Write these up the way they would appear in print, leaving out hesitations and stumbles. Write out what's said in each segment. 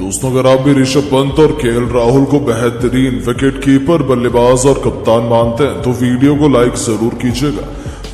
दोस्तों, अगर आप भी ऋषभ पंत और केएल राहुल को बेहतरीन विकेट कीपर, बल्लेबाज और कप्तान मानते हैं तो वीडियो को लाइक जरूर कीजिएगा।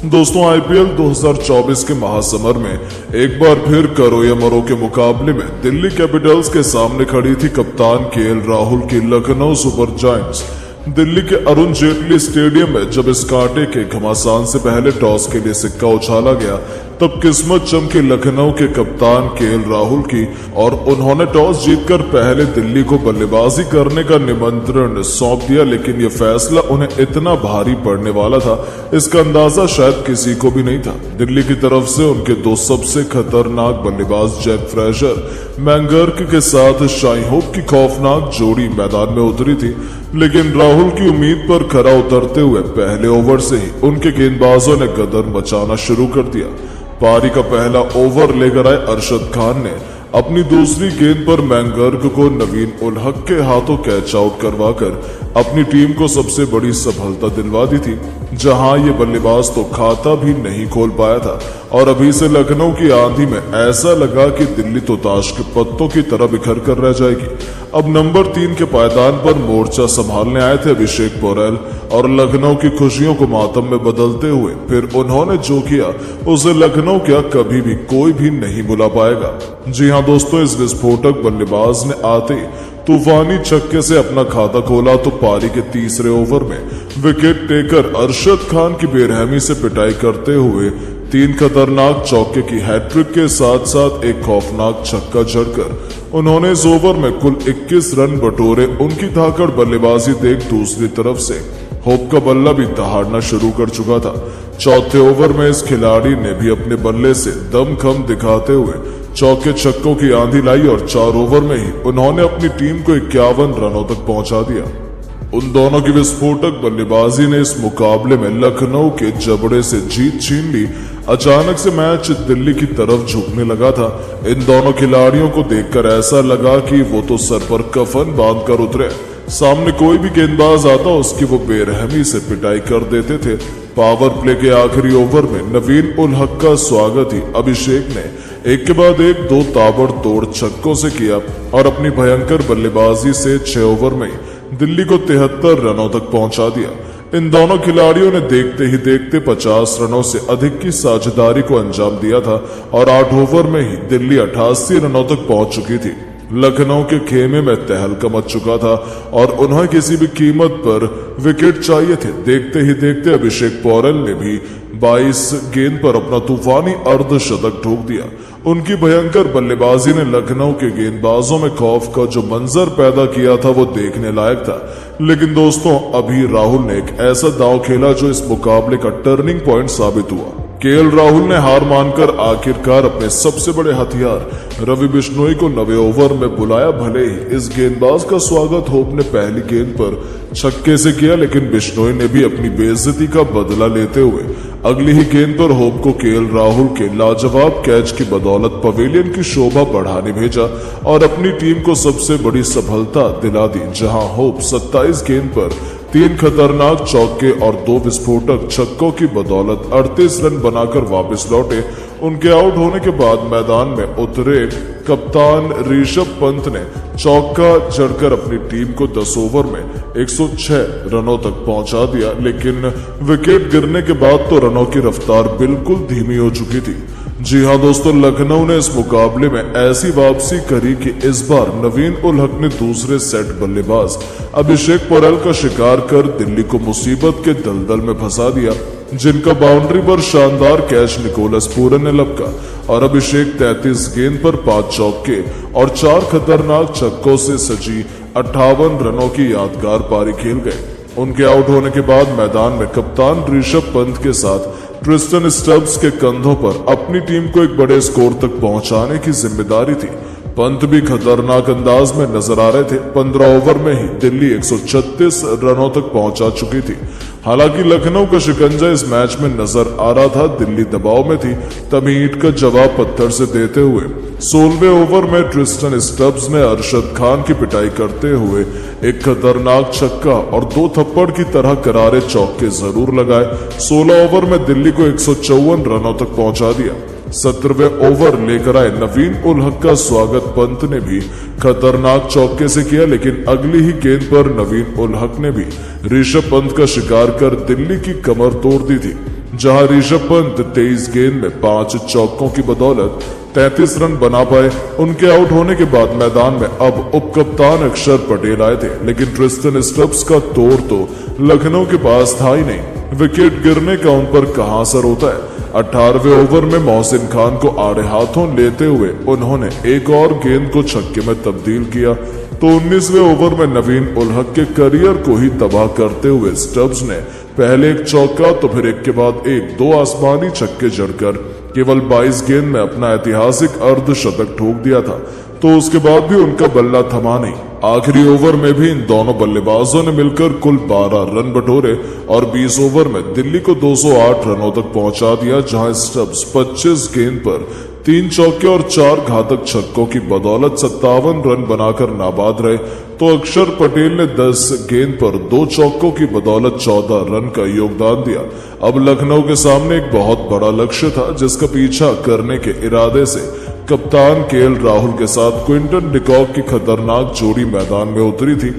दोस्तों, आईपीएल 2024 के महासमर में एक बार फिर करो या मरो के मुकाबले में दिल्ली कैपिटल्स के सामने खड़ी थी कप्तान केएल राहुल की लखनऊ सुपर जायंट्स। दिल्ली के अरुण जेटली स्टेडियम में जब इस कांटे के घमासान से पहले टॉस के लिए सिक्का उछाला गया तब किस्मत चमकी लखनऊ के कप्तान केएल राहुल की और उन्होंने टॉस जीतकर पहले दिल्ली को बल्लेबाजी करने का निमंत्रण सौंप दिया। लेकिन यह फैसला उन्हें इतना भारी पड़ने वाला था, इसका अंदाजा शायद किसी को भी नहीं था। दिल्ली की तरफ से उनके दो सबसे खतरनाक बल्लेबाज जैक फ्रेजर मैंगर्क के साथ शाई होप की खौफनाक जोड़ी मैदान में उतरी थी, लेकिन राहुल की उम्मीद पर खरा उतरते हुए पहले ओवर से ही उनके गेंदबाजों ने गदर मचाना शुरू कर दिया। पारी का पहला ओवर लेकर आए अरशद खान ने अपनी दूसरी गेंद पर मैंगर्क को नवीन उल हक के हाथों कैच आउट करवाकर अपनी टीम को सबसे बड़ी सफलता दिलवा दी थी, जहां ये बल्लेबाज तो खाता भी नहीं खोल पाया था। और अभी से लखनऊ की आंधी में ऐसा लगा कि दिल्ली तो ताश के पत्तों की तरह बिखर कर रह जाएगी। अब नंबर 3 के पायदान पर मोर्चा संभालने आए थे अभिषेक पोरेल और लखनऊ की खुशियों को मातम में बदलते हुए फिर उन्होंने जो किया उसे लखनऊ क्या कभी भी कोई भी नहीं भुला पाएगा। जी हां दोस्तों, इस विस्फोटक बल्लेबाज ने आते तूफानी छक्के से अपना खाता खोला तो पारी के तीसरे ओवर में विकेट टेकर अरशद खान की बेरहमी से पिटाई करते हुए 3 खतरनाक चौके की हैट्रिक के साथ साथ एक खौफनाक छक्का जड़कर उन्होंने इस ओवर में कुल 21 रन बटोरे। उनकी धाकड़ बल्लेबाजी देख दूसरी तरफ से होप का बल्ला भी दहाड़ना शुरू कर चुका था। चौथे ओवर में इस खिलाड़ी ने भी अपने बल्ले से दमखम दिखाते हुए चौके छक्कों की आंधी लाई और 4 ओवर में ही उन्होंने अपनी टीम को 51 रनों तक पहुंचा दिया। उन दोनों की विस्फोटक बल्लेबाजी ने इस मुकाबले में लखनऊ के जबड़े से जीत छीन ली। अचानक से मैच दिल्ली की तरफ झुकने लगा था। इन दोनों खिलाड़ियों को देखकर ऐसा लगा कि वो तो सर पर कफन बांधकर उतरे। सामने कोई भी गेंदबाज आता उसकी वो बेरहमी से पिटाई कर देते थे। पावर प्ले के आखिरी ओवर में नवीन उल हक का स्वागत ही अभिषेक ने एक के बाद एक 2 ताबड़तोड़ छक्कों से किया और अपनी भयंकर बल्लेबाजी से 6 ओवर में दिल्ली को 73 रनों तक पहुंचा दिया। इन दोनों खिलाड़ियों ने देखते ही देखते 50 रनों से अधिक की साझेदारी को अंजाम दिया था और 8 ओवर में ही दिल्ली 88 रनों तक पहुंच चुकी थी। लखनऊ के खेमे में तहलका मच चुका था और उन्हें किसी भी कीमत पर विकेट चाहिए थे। देखते ही देखते अभिषेक पोरेल ने भी 22 गेंद पर अपना तूफानी अर्धशतक ठोक दिया। उनकी भयंकर बल्लेबाजी ने लखनऊ के गेंदबाजों में खौफ का जो मंजर पैदा किया था वो देखने लायक था। लेकिन दोस्तों, अभी राहुल ने एक ऐसा दांव खेला जो इस मुकाबले का टर्निंग पॉइंट साबित हुआ। केएल राहुल ने हार मानकर आखिरकार अपने सबसे बड़े हथियार रवि बिश्नोई को 9वें ओवर में बुलाया। भले ही इस गेंदबाज का स्वागत होप ने पहली गेंद पर छक्के से किया, लेकिन बिश्नोई ने भी अपनी बेइज्जती का बदला लेते हुए अगली ही गेंद पर होप को केएल राहुल के लाजवाब कैच की बदौलत पवेलियन की शोभा बढ़ाने भेजा और अपनी टीम को सबसे बड़ी सफलता दिला दी, जहां होप 27 गेंद पर 3 खतरनाक चौके और 2 विस्फोटक छक्कों की बदौलत 38 रन बनाकर वापस लौटे। उनके आउट होने के बाद मैदान में उतरे कप्तान ऋषभ पंत ने चौका जड़कर अपनी टीम को 10 ओवर में 106 रनों तक पहुंचा दिया। लेकिन विकेट गिरने के बाद तो रनों की रफ्तार बिल्कुल धीमी हो चुकी थी। जी हां दोस्तों, लखनऊ ने इस मुकाबले में ऐसी वापसी करी कि इस बार नवीन उल हक ने दूसरे सेट बल्लेबाज अभिषेक पोरेल का शिकार कर दिल्ली को मुसीबत के दलदल में फंसा दिया, जिनका बाउंड्री पर शानदार कैच निकोलस पूरन ने लपका और अभिषेक 33 गेंद पर 5 चौके और 4 खतरनाक छक्कों से सजी 58 रनों की यादगार पारी खेल गए। उनके आउट होने के बाद मैदान में कप्तान ऋषभ पंत के साथ ट्रिस्टन स्टब्स के कंधों पर अपनी टीम को एक बड़े स्कोर तक पहुंचाने की जिम्मेदारी थी। पंत भी खतरनाक अंदाज में नजर आ रहे थे। 15 ओवर में ही दिल्ली 136 रनों तक पहुंचा चुकी थी। हालांकि लखनऊ का शिकंजा इस मैच में नजर आ रहा था। दिल्ली दबाव में थी, तभी ईंट का जवाब पत्थर से देते हुए 16वें ओवर में ट्रिस्टन स्टब्स ने अरशद खान की पिटाई करते हुए एक खतरनाक छक्का और 2 थप्पड़ की तरह करारे चौके जरूर लगाए। 16 ओवर में दिल्ली को 154 रनों तक पहुंचा दिया। 17वें ओवर लेकर आए नवीन उल हक का स्वागत पंत ने भी खतरनाक चौके से किया, लेकिन अगली ही गेंद पर नवीन उल हक ने भी ऋषभ पंत का शिकार कर दिल्ली की कमर तोड़ दी थी। जहां ऋषभ पंत 23 गेंद में 5 चौकों की बदौलत 33 रन बना पाए। उनके आउट होने के बाद मैदान में अब उपकप्तान अक्षर पटेल आए थे, लेकिन ट्रिस्टन स्टब्स का तोड़ तो लखनऊ के पास था ही नहीं। विकेट गिरने का उन पर कहां असर होता है। 18वें ओवर में मोहसिन खान को आड़े हाथों लेते हुए उन्होंने एक और गेंद को छक्के में तब्दील किया, तो 19वें ओवर में नवीन उल हक के करियर को ही तबाह करते हुए स्टब्स ने पहले एक चौका तो फिर एक के बाद एक 2 आसमानी छक्के जड़कर केवल 22 गेंद में अपना ऐतिहासिक अर्धशतक ठोक दिया था। तो उसके बाद भी उनका बल्ला थमा नहीं। आखिरी ओवर में भी इन दोनों बल्लेबाजों ने मिलकर कुल 12 रन बटोरे और 20 ओवर में दिल्ली को 208 रनों तक पहुंचा दिया, जहां स्टब्स 25 गेंद पर 3 चौके और 4 घातक छक्कों की बदौलत 57 रन बनाकर नाबाद रहे, तो अक्षर पटेल ने 10 गेंद पर 2 चौकों की बदौलत 14 रन का योगदान दिया। अब लखनऊ के सामने एक बहुत बड़ा लक्ष्य था, जिसका पीछा करने के इरादे से कप्तान केएल राहुल के साथ क्विंटन डिकॉक की खतरनाक जोड़ी मैदान में उतरी थी।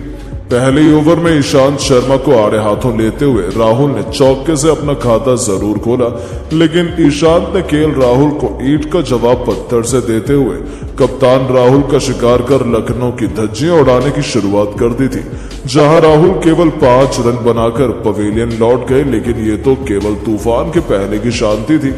पहले ही ओवर में ईशांत शर्मा को आड़े हाथों लेते हुए राहुल ने चौके से अपना खाता जरूर खोला, लेकिन ईशांत ने केएल राहुल को ईंट का जवाब पत्थर से देते हुए कप्तान राहुल का शिकार कर लखनऊ की धज्जियां उड़ाने की शुरुआत कर दी थी। जहां राहुल केवल 5 रन बनाकर पवेलियन लौट गए, लेकिन ये तो केवल तूफान के पहले की शांति थी।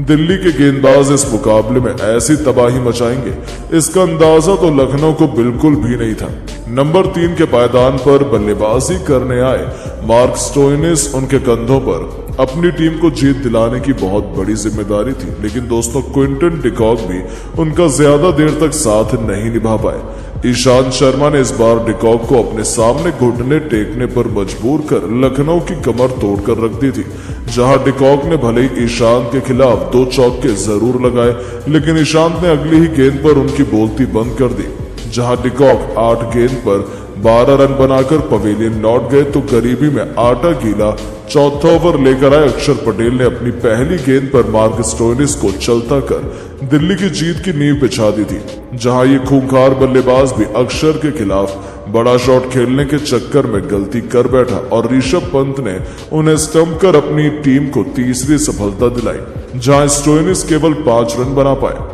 दिल्ली के गेंदबाज इस मुकाबले में ऐसी तबाही मचाएंगे, इसका अंदाजा तो लखनऊ को बिल्कुल भी नहीं था। नंबर 3 के पायदान पर बल्लेबाजी करने आए मार्क स्टोइनिस, उनके कंधों पर अपनी टीम को जीत दिलाने की बहुत बड़ी जिम्मेदारी थी, लेकिन दोस्तों क्विंटन डिकॉक भी उनका ज्यादा देर तक साथ नहीं निभा पाए। ईशांत शर्मा ने इस बार डिकॉक को अपने सामने घुटने टेकने पर मजबूर कर लखनऊ की कमर तोड़कर रख दी थी। जहां डिकॉक ने भले ही ईशांत के खिलाफ 2 चौके जरूर लगाए, लेकिन ईशांत ने अगली ही गेंद पर उनकी बोलती बंद कर दी। जहां डिकॉक 8 गेंद पर 12 रन बनाकर पवेलियन लौट गए, तो गरीबी में आटा गीला चौथा ओवर लेकर आए अक्षर पटेल ने अपनी पहली गेंद पर मार्क स्टोइनिस को चलता कर दिल्ली की जीत की नींव बिछा दी थी। जहां ये खूंखार बल्लेबाज भी अक्षर के खिलाफ बड़ा शॉट खेलने के चक्कर में गलती कर बैठा और ऋषभ पंत ने उन्हें स्टंप कर अपनी टीम को तीसरी सफलता दिलाई, जहां स्टोइनिस केवल 5 रन बना पाए।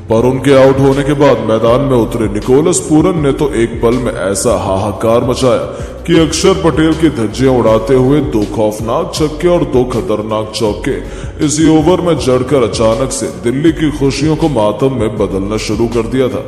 पर उनके आउट होने के बाद मैदान में उतरे निकोलस पूरन ने तो एक पल में ऐसा हाहाकार मचाया कि अक्षर पटेल की धज्जियां उड़ाते हुए 2 खौफनाक छक्के और 2 खतरनाक चौके इसी ओवर में जड़कर अचानक से दिल्ली की खुशियों को मातम में बदलना शुरू कर दिया था।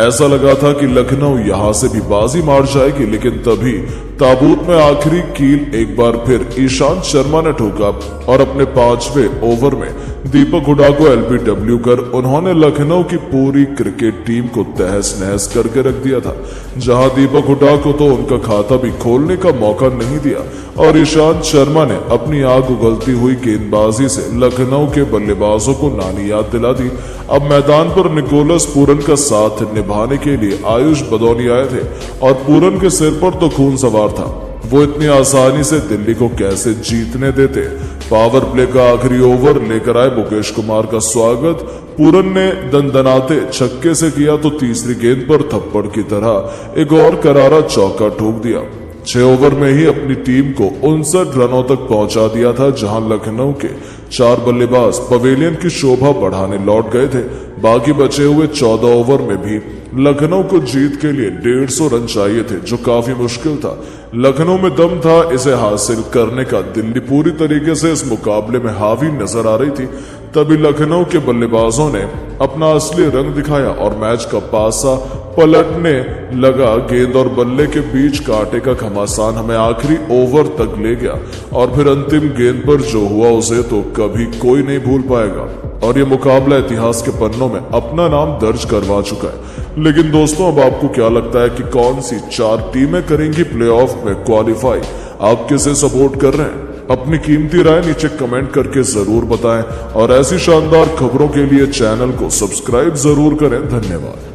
ऐसा लगा था कि लखनऊ यहां से भी बाजी मार जाएगी, लेकिन तभी ताबूत में आखिरी कील एक बार फिर ईशांत शर्मा ने ठोका और अपने 5वें ओवर में दीपक हुडा को एलबीडब्ल्यू कर उन्होंने लखनऊ की पूरी क्रिकेट टीम को तहस नहस करके रख दिया था। जहां दीपक हुडा को तो उनका खाता भी खोलने का मौका नहीं दिया और ईशांत शर्मा ने अपनी आग उगलती हुई गेंदबाजी से लखनऊ के बल्लेबाजों को नानी याद दिला दी। अब मैदान पर निकोलस पूरन का साथ निभाने के लिए आयुष बदौनी आए थे और पूरन के सिर पर तो खून सवार था। वो इतनी आसानी से दिल्ली को कैसे जीतने देते। पावर प्ले का आखिरी ओवर लेकर आए मुकेश कुमार का स्वागत पूरन ने दनदनाते छक्के से किया, तो तीसरी गेंद पर थप्पड़ की तरह एक और करारा चौका ठोक दिया। 6 ओवर में ही अपनी टीम को 59 रनों तक पहुंचा दिया था, जहां लखनऊ के 4 बल्लेबाज पवेलियन की शोभा बढ़ाने लौट गए थे। बाकी बचे हुए 14 ओवर में भी लखनऊ को जीत के लिए 150 रन चाहिए थे, जो काफी मुश्किल था। लखनऊ में दम था इसे हासिल करने का। दिल्ली पूरी तरीके से इस मुकाबले में हावी नजर आ रही थी। तभी लखनऊ के बल्लेबाजों ने अपना असली रंग दिखाया और मैच का पासा पलटने लगा। गेंद और बल्ले के बीच कांटे का घमासान हमें आखिरी ओवर तक ले गया और फिर अंतिम गेंद पर जो हुआ उसे तो कभी कोई नहीं भूल पाएगा और ये मुकाबला इतिहास के पन्नों में अपना नाम दर्ज करवा चुका है। लेकिन दोस्तों, अब आपको क्या लगता है कि कौन सी 4 टीमें करेंगी प्लेऑफ में क्वालिफाई? आप किसे सपोर्ट कर रहे हैं? अपनी कीमती राय नीचे कमेंट करके जरूर बताएं और ऐसी शानदार खबरों के लिए चैनल को सब्सक्राइब जरूर करें। धन्यवाद।